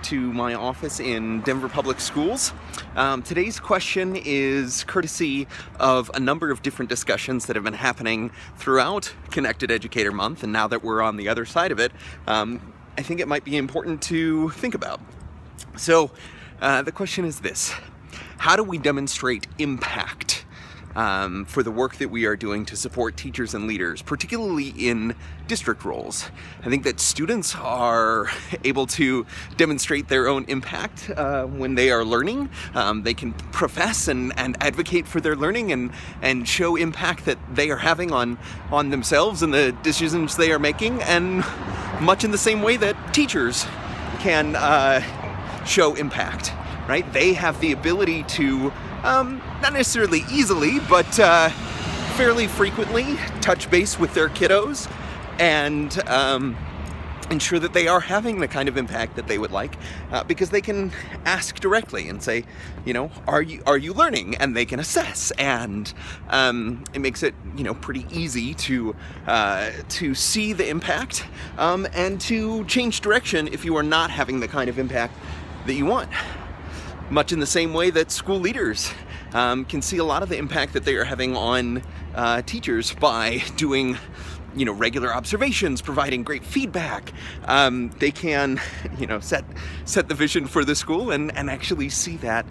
to my office in Denver Public Schools. Today's question is courtesy of a number of different discussions that have been happening throughout Connected Educator Month, and now that we're on the other side of it, I think it might be important to think about. So the question is this: how do we demonstrate impact for the work that we are doing to support teachers and leaders, particularly in district roles? I think that students are able to demonstrate their own impact when they are learning. They can profess and advocate for their learning and show impact that they are having on themselves and the decisions they are making, and much in the same way that teachers can show impact, right? They have the ability to not necessarily easily, but fairly frequently touch base with their kiddos and ensure that they are having the kind of impact that they would like, because they can ask directly and say, you know, are you learning? And they can assess, and it makes it, you know, pretty easy to see the impact and to change direction if you are not having the kind of impact that you want. Much in the same way that school leaders can see a lot of the impact that they are having on teachers by doing, you know, regular observations, providing great feedback. They can, you know, set the vision for the school and actually see that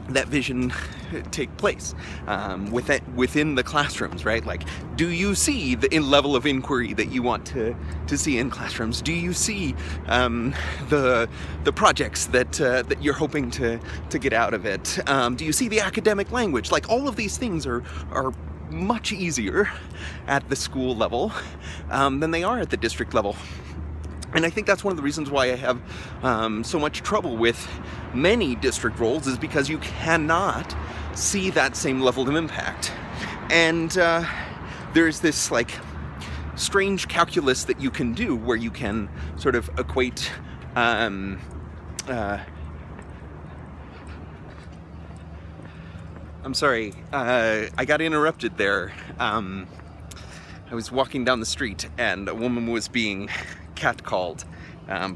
that vision take place within the classrooms, right? Like, do you see the level of inquiry that you want to see in classrooms? Do you see the projects that you're hoping to get out of it? Do you see the academic language? Like, all of these things are much easier at the school level than they are at the district level. And I think that's one of the reasons why I have so much trouble with many district roles, is because you cannot see that same level of impact. And there's this like strange calculus that you can do where you can sort of equate I'm sorry, I got interrupted there. I was walking down the street and a woman was being catcalled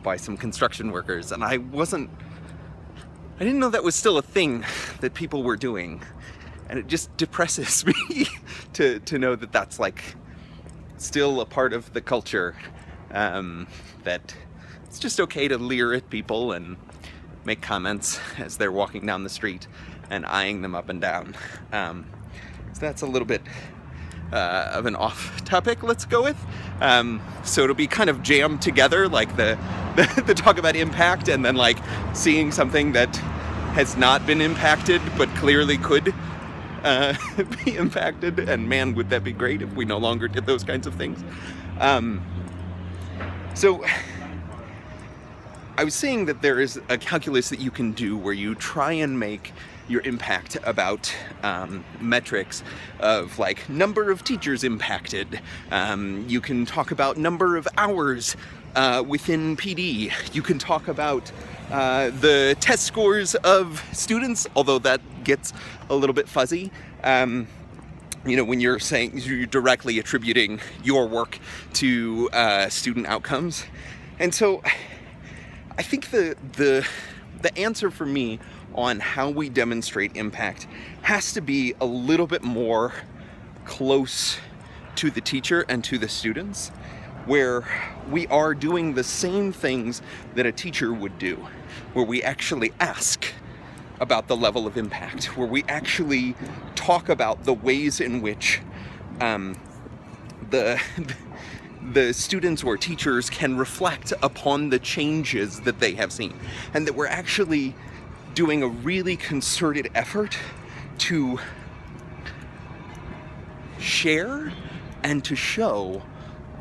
by some construction workers, and I didn't know that was still a thing that people were doing, and it just depresses me to know that that's like still a part of the culture, that it's just okay to leer at people and make comments as they're walking down the street and eyeing them up and down. So that's a little bit of an off topic, let's go with. So it'll be kind of jammed together, like the talk about impact and then like seeing something that has not been impacted but clearly could be impacted, and man, would that be great if we no longer did those kinds of things. So I was saying that there is a calculus that you can do where you try and make your impact about metrics of like number of teachers impacted. You can talk about number of hours within PD. You can talk about the test scores of students, although that gets a little bit fuzzy. You know, when you're saying you're directly attributing your work to student outcomes. And so I think the answer for me on how we demonstrate impact has to be a little bit more close to the teacher and to the students, where we are doing the same things that a teacher would do, where we actually ask about the level of impact, where we actually talk about the ways in which the students or teachers can reflect upon the changes that they have seen, and that we're actually doing a really concerted effort to share and to show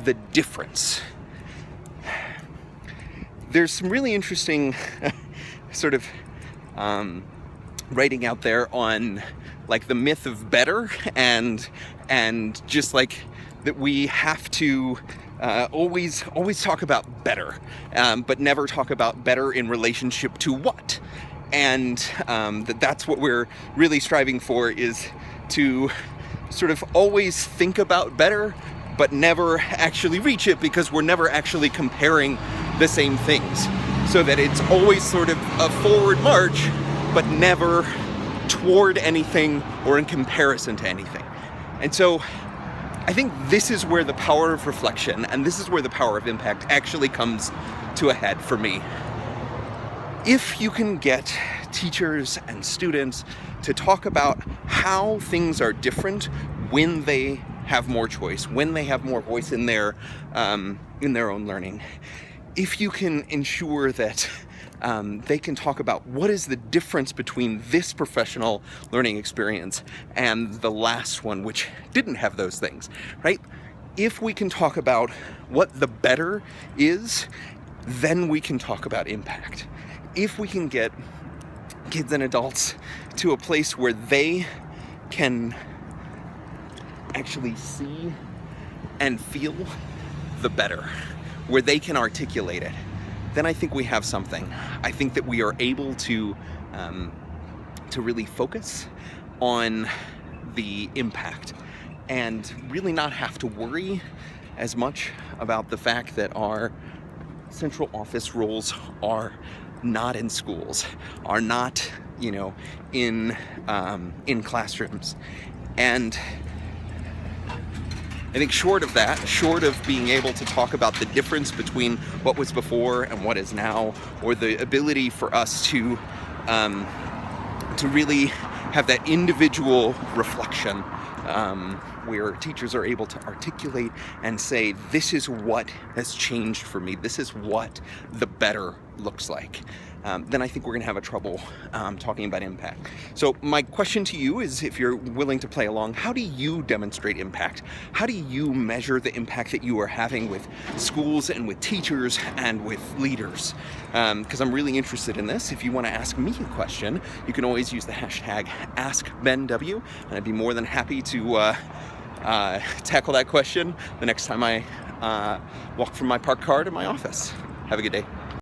the difference. There's some really interesting sort of writing out there on like the myth of better, and just like that we have to always talk about better, but never talk about better in relationship to what. And that's what we're really striving for, is to sort of always think about better, but never actually reach it, because we're never actually comparing the same things. so that it's always sort of a forward march, but never toward anything or in comparison to anything. And so I think this is where the power of reflection and this is where the power of impact actually comes to a head for me. If you can get teachers and students to talk about how things are different when they have more choice, when they have more voice in their own learning, if you can ensure that they can talk about what is the difference between this professional learning experience and the last one, which didn't have those things, right? If we can talk about what the better is, then we can talk about impact. If we can get kids and adults to a place where they can actually see and feel the better, where they can articulate it, then I think we have something. I think that we are able to really focus on the impact and really not have to worry as much about the fact that our central office roles are not in schools, are not, in classrooms. And I think short of that, short of being able to talk about the difference between what was before and what is now, or the ability for us to really have that individual reflection, where teachers are able to articulate and say, this is what has changed for me, this is what the better looks like, then I think we're going to have a trouble talking about impact. So my question to you is, if you're willing to play along, how do you demonstrate impact? How do you measure the impact that you are having with schools and with teachers and with leaders? Because I'm really interested in this. If you want to ask me a question, you can always use the hashtag AskBenW, and I'd be more than happy to tackle that question the next time I walk from my parked car to my office. Have a good day.